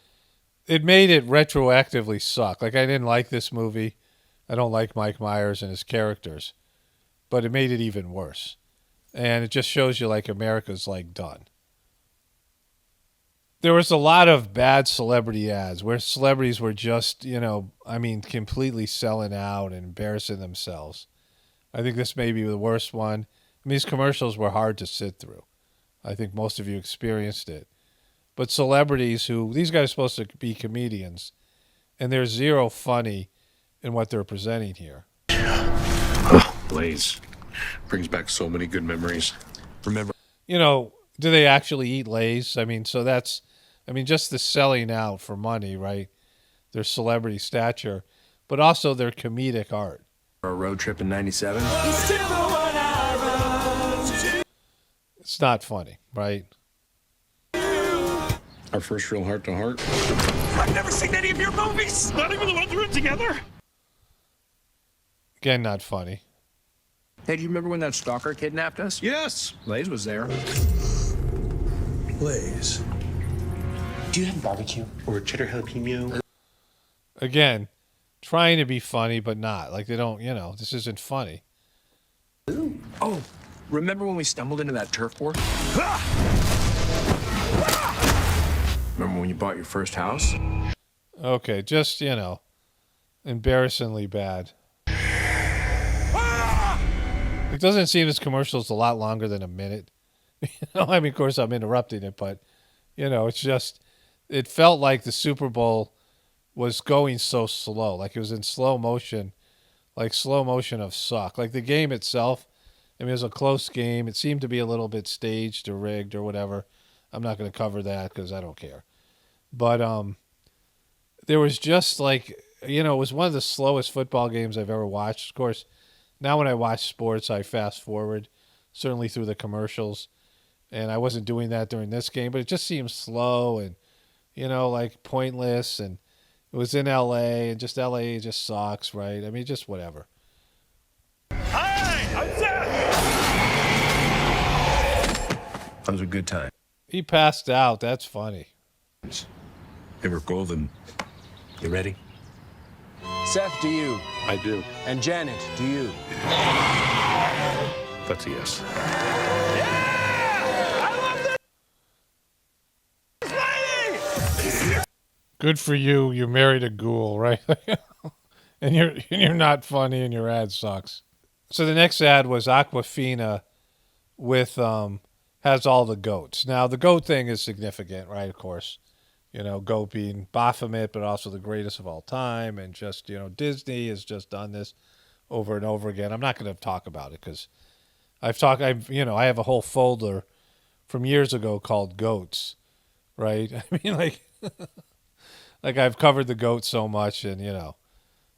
it made it retroactively suck. Like I didn't like this movie. I don't like Mike Myers and his characters, but it made it even worse. And it just shows you like America's like done. There was a lot of bad celebrity ads where celebrities were just, completely selling out and embarrassing themselves. I think this may be the worst one. These commercials were hard to sit through. I think most of you experienced it. But celebrities these guys are supposed to be comedians, and there's zero funny in what they're presenting here. Blaze brings back so many good memories. Remember, do they actually eat Lay's? Just the selling out for money, right? Their celebrity stature, but also their comedic art. Our road trip in '97. It's not funny, right? our first real heart-to-heart. I've never seen any of your movies. Not even the ones we're in together. Again, not funny. Hey, do you remember when that stalker kidnapped us? Yes. Blaze was there. Blaze. Do you have barbecue or cheddar jalapeno? Again, trying to be funny, but not. Like, they don't, this isn't funny. Oh, remember when we stumbled into that turf war? Remember when you bought your first house? Okay, just, embarrassingly bad. It doesn't seem this commercial's a lot longer than a minute. Of course I'm interrupting it, but, it's just, it felt like the Super Bowl was going so slow. Like it was in slow motion, like slow motion of suck. Like the game itself, it was a close game. It seemed to be a little bit staged or rigged or whatever. I'm not going to cover that because I don't care. But there was just like, it was one of the slowest football games I've ever watched. Of course, now when I watch sports, I fast forward, certainly through the commercials. And I wasn't doing that during this game, but it just seemed slow and, like pointless. And it was in L.A. and just L.A. just sucks, right? Just whatever. Hi, I'm Seth. That was a good time. He passed out. That's funny. They were golden. You ready? Seth, do you? I do. And Janet, do you? That's a yes. Good for you. You married a ghoul, right? and you're not funny, and your ad sucks. So the next ad was Aquafina with has all the goats. Now the goat thing is significant, right? Of course, goat being Baphomet, but also the greatest of all time, and just Disney has just done this over and over again. I'm not going to talk about it because I have a whole folder from years ago called Goats, right? Like, I've covered the goat so much, and, you know,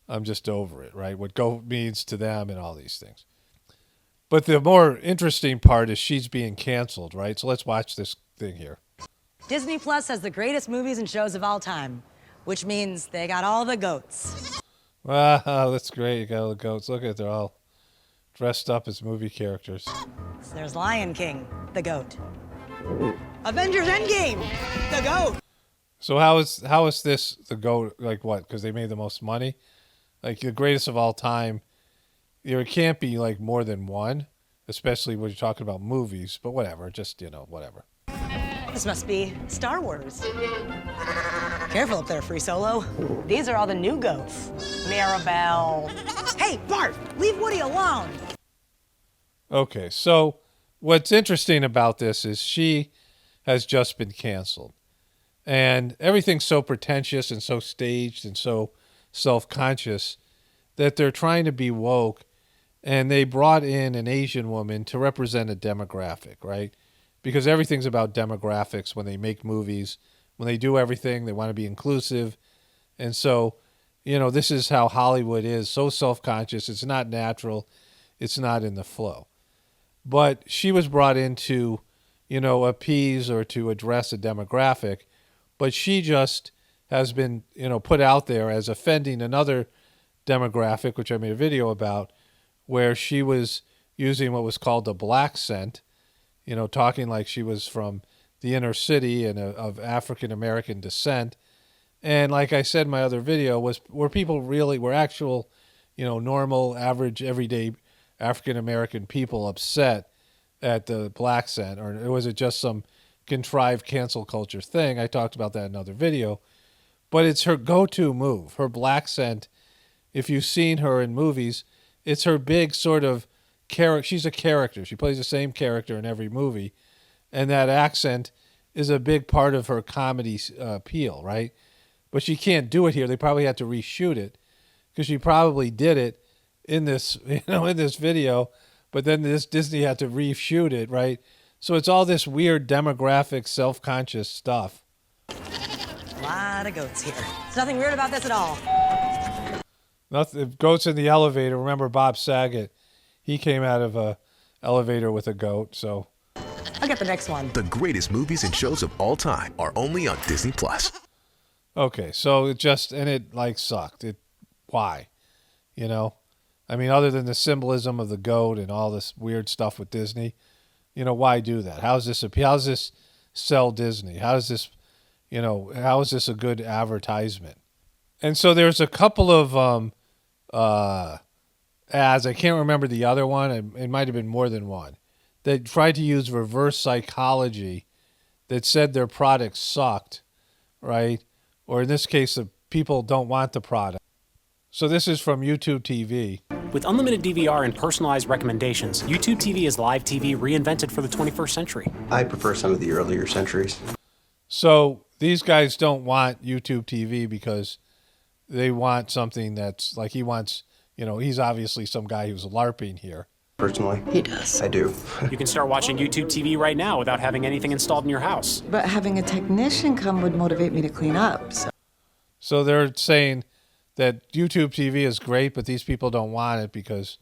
I'm just over it, right? What goat means to them and all these things. But the more interesting part is she's being canceled, right? So let's watch this thing here. Disney Plus has the greatest movies and shows of all time, which means they got all the goats. Wow, that's great. You got all the goats. Look at it. They're all dressed up as movie characters. So there's Lion King, the goat. Avengers Endgame, the goat. So how is this the GOAT? Like what? Because they made the most money? Like the greatest of all time. There can't be like more than one, especially when you're talking about movies. But whatever, just, you know, whatever. This must be Star Wars. Careful up there, Free Solo. These are all the new goats. Maribel. Hey, Bart, leave Woody alone. Okay, so what's interesting about this is she has just been canceled. And everything's so pretentious and so staged and so self-conscious that they're trying to be woke. And they brought in an Asian woman to represent a demographic, right? Because everything's about demographics when they make movies. When they do everything, they want to be inclusive. And so, you know, this is how Hollywood is, so self-conscious. It's not natural. It's not in the flow. But she was brought in to, you know, appease or to address a demographic. But she just has been, you know, put out there as offending another demographic, which I made a video about, where she was using what was called the black scent, you know, talking like she was from the inner city and of African-American descent. And like I said in my other video, were people really, were actual, you know, normal, average, everyday African-American people upset at the black scent? Or was it just some contrived cancel culture thing? I talked about that in another video. But it's her go-to move, her black scent. If you've seen her in movies, it's her big sort of character. She's a character. She plays the same character in every movie. And that accent is a big part of her comedy appeal, right? But she can't do it here. They probably had to reshoot it because she probably did it in this, you know, in this video. But then Disney had to reshoot it, right? So it's all this weird demographic, self-conscious stuff. A lot of goats here. There's nothing weird about this at all. Nothing. Goats in the elevator. Remember Bob Saget? He came out of a elevator with a goat. So I'll get the next one. The greatest movies and shows of all time are only on Disney Plus. Okay, so it like sucked. Why? You know, I mean, other than the symbolism of the goat and all this weird stuff with Disney, you know, why do that? How's this sell Disney? How is this a good advertisement? And so there's a couple of ads. I can't remember the other one. It might have been more than one. That tried to use reverse psychology that said their product sucked, right? Or in this case, the people don't want the product. So this is from YouTube TV. With unlimited DVR and personalized recommendations, YouTube TV is live TV reinvented for the 21st century. I prefer some of the earlier centuries. So these guys don't want YouTube TV because they want something that's like he wants, you know, he's obviously some guy who's LARPing here. Personally, he does. I do. You can start watching YouTube TV right now without having anything installed in your house. But having a technician come would motivate me to clean up. So they're saying that YouTube TV is great, but these people don't want it because,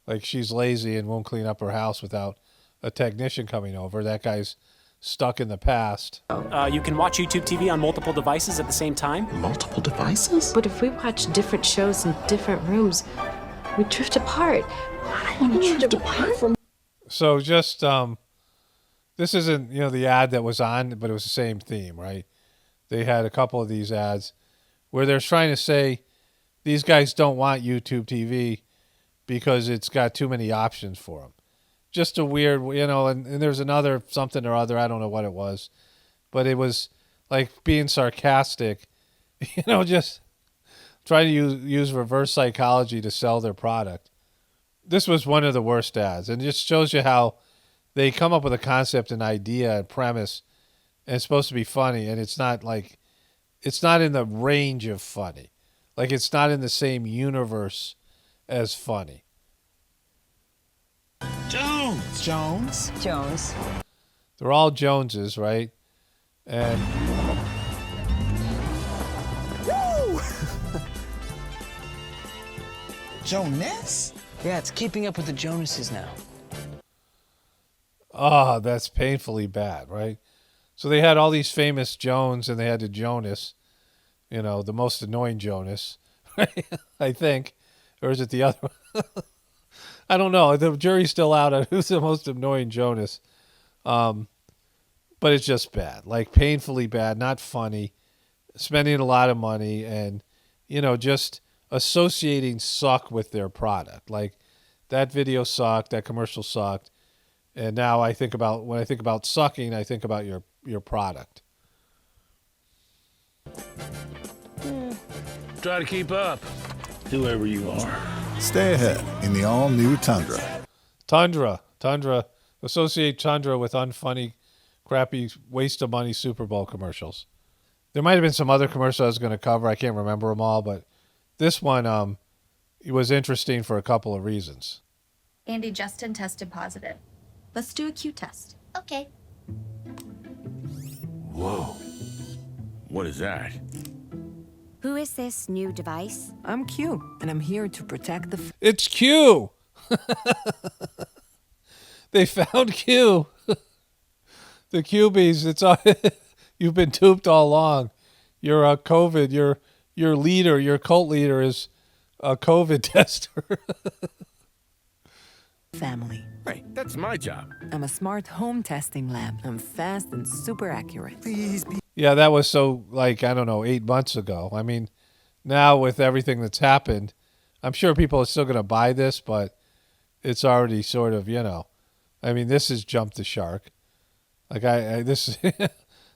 like, she's lazy and won't clean up her house without a technician coming over. That guy's stuck in the past. You can watch YouTube TV on multiple devices at the same time. Multiple devices? But if we watch different shows in different rooms, we drift apart. I don't want to drift apart from. So just this isn't, you know, the ad that was on, but it was the same theme, right? They had a couple of these ads where they're trying to say these guys don't want YouTube TV because it's got too many options for them. Just a weird, you know, and there's another something or other, I don't know what it was, but it was like being sarcastic, you know, just trying to use reverse psychology to sell their product. This was one of the worst ads, and it just shows you how they come up with a concept, an idea, a premise, and it's supposed to be funny, and it's not in the range of funny. Like, it's not in the same universe as funny. Jones. They're all Joneses, right? And Jonas? Yeah, it's keeping up with the Jonases now. Oh, that's painfully bad, right? So they had all these famous Jones and they had the Jonas, you know, the most annoying Jonas, right? I think. Or is it the other one? I don't know. The jury's still out on who's the most annoying Jonas. But it's just bad, like painfully bad, not funny, spending a lot of money and, you know, just associating suck with their product. Like that video sucked, that commercial sucked. And now when I think about sucking, I think about your product. Try to keep up, whoever you are. Stay ahead in the all-new Tundra. Tundra. Associate Tundra with unfunny, crappy, waste of money Super Bowl commercials. There might have been some other commercials I was going to cover. I can't remember them all, but this one it was interesting for a couple of reasons. Andy, Justin tested positive. Let's do a Q test. Okay. Whoa. What is that? Who is this new device? I'm Q, and I'm here to protect the... It's Q! They found Q. The QBs, it's all, you've been duped all along. You're a COVID, your leader, your cult leader is a COVID tester. Family. Hey, that's my job. I'm a smart home testing lab. I'm fast and super accurate. Please be... Yeah, that was so, like, I don't know, 8 months ago. I mean, now with everything that's happened, I'm sure people are still going to buy this, but it's already sort of, you know, I mean, this has jumped the shark. Like, this,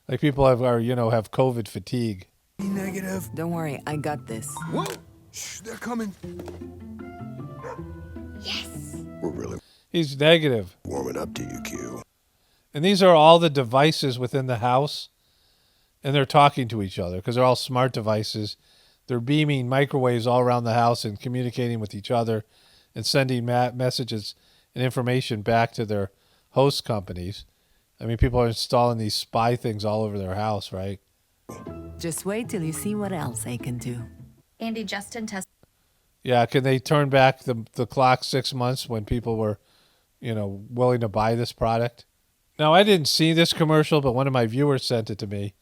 like people have COVID fatigue. Be negative. Don't worry, I got this. Whoa! Shh, they're coming. Yes. We're really He's negative. warming up to you, Q. And these are all the devices within the house, and they're talking to each other because they're all smart devices. They're beaming microwaves all around the house and communicating with each other and sending messages and information back to their host companies. I mean, people are installing these spy things all over their house, right? Just wait till you see what else I can do. Andy, Justin tested. Yeah, can they turn back the clock 6 months when people were, you know, willing to buy this product? Now, I didn't see this commercial, but one of my viewers sent it to me.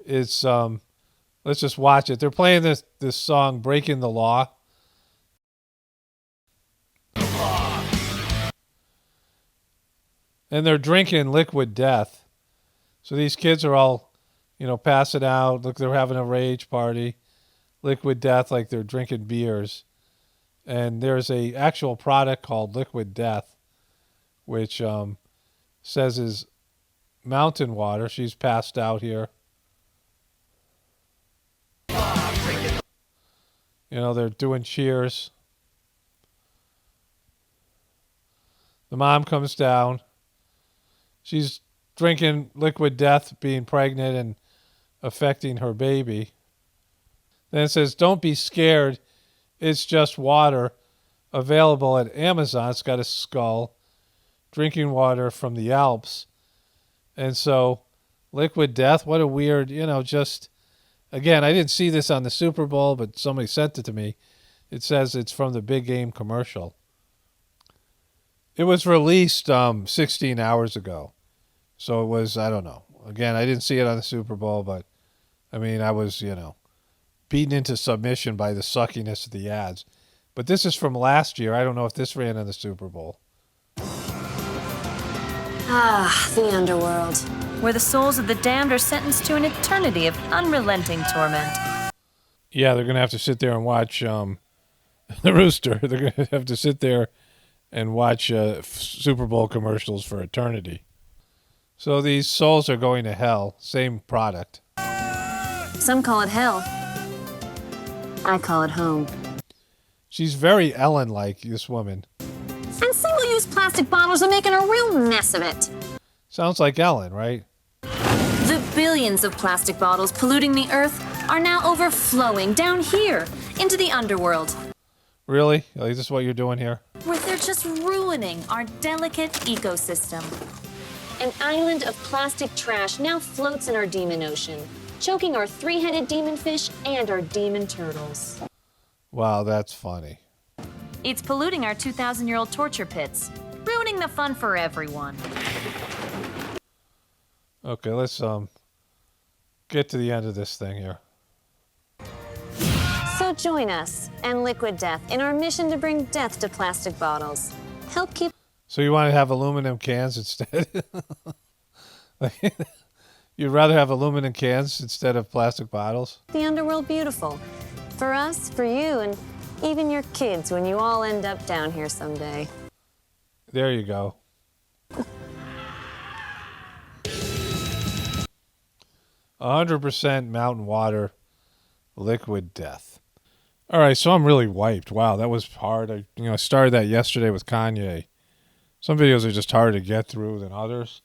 It's, let's just watch it. They're playing this song, Breaking the Law. And they're drinking liquid death. So these kids are all, you know, passing out. Look, they're having a rage party. Liquid death, like they're drinking beers. And there's a actual product called Liquid Death, which says is mountain water. She's passed out here. You know, they're doing cheers. The mom comes down. She's drinking liquid death, being pregnant and affecting her baby. Then it says, don't be scared. It's just water available at Amazon. It's got a skull. Drinking water from the Alps. And so, liquid death, what a weird, you know, just, again, I didn't see this on the Super Bowl, but somebody sent it to me. It says it's from the Big Game commercial. It was released 16 hours ago. So it was, I don't know. Again, I didn't see it on the Super Bowl, but, I mean, I was, you know, beaten into submission by the suckiness of the ads. But this is from last year. I don't know if this ran in the Super Bowl. Ah, the underworld, where the souls of the damned are sentenced to an eternity of unrelenting torment. Yeah, they're going to have to sit there and watch the Rooster. They're going to have to sit there and watch Super Bowl commercials for eternity. So these souls are going to hell. Same product. Some call it hell. I call it home. She's very Ellen-like, this woman. And single-use plastic bottles are making a real mess of it. Sounds like Ellen, right? The billions of plastic bottles polluting the earth are now overflowing down here into the underworld. Really? Like, this is what you're doing here? Where they're just ruining our delicate ecosystem. An island of plastic trash now floats in our demon ocean, choking our three-headed demon fish and our demon turtles. Wow, that's funny. It's polluting our 2,000-year-old torture pits, ruining the fun for everyone. Okay, let's get to the end of this thing here. So join us and Liquid Death in our mission to bring death to plastic bottles. Help keep... So you want to have aluminum cans instead? You'd rather have aluminum cans instead of plastic bottles? the underworld beautiful. For us, for you, and even your kids when you all end up down here someday. There you go. 100% mountain water, Liquid Death. All right, so I'm really wiped. Wow, that was hard. I started that yesterday with Kanye. Some videos are just harder to get through than others,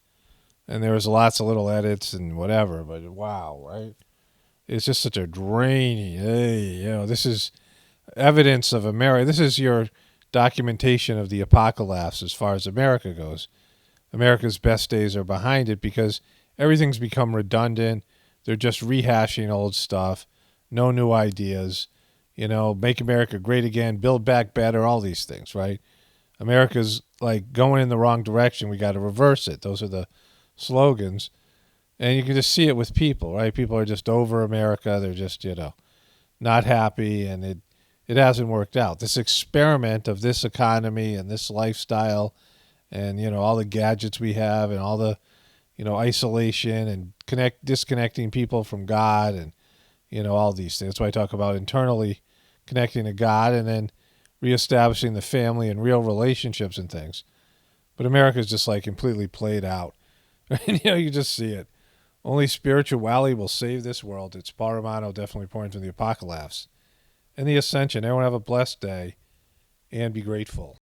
and there was lots of little edits and whatever. But wow, right? It's just such a drainy. Hey, this is evidence of America. This is your documentation of the apocalypse as far as America goes. America's best days are behind it because everything's become redundant. They're just rehashing old stuff. No new ideas. Make America great again, build back better, all these things, right? America's like going in the wrong direction. We got to reverse it. Those are the slogans. And you can just see it with people, right? People are just over America. They're just, not happy, and it hasn't worked out. This experiment of this economy and this lifestyle and, all the gadgets we have and all the, isolation and disconnecting people from God and, all these things. That's why I talk about internally connecting to God and then reestablishing the family and real relationships and things. But America's just like completely played out. You just see it. Only spirituality will save this world. It's Paul Romano, definitely pointing to the apocalypse and the ascension. Everyone have a blessed day and be grateful.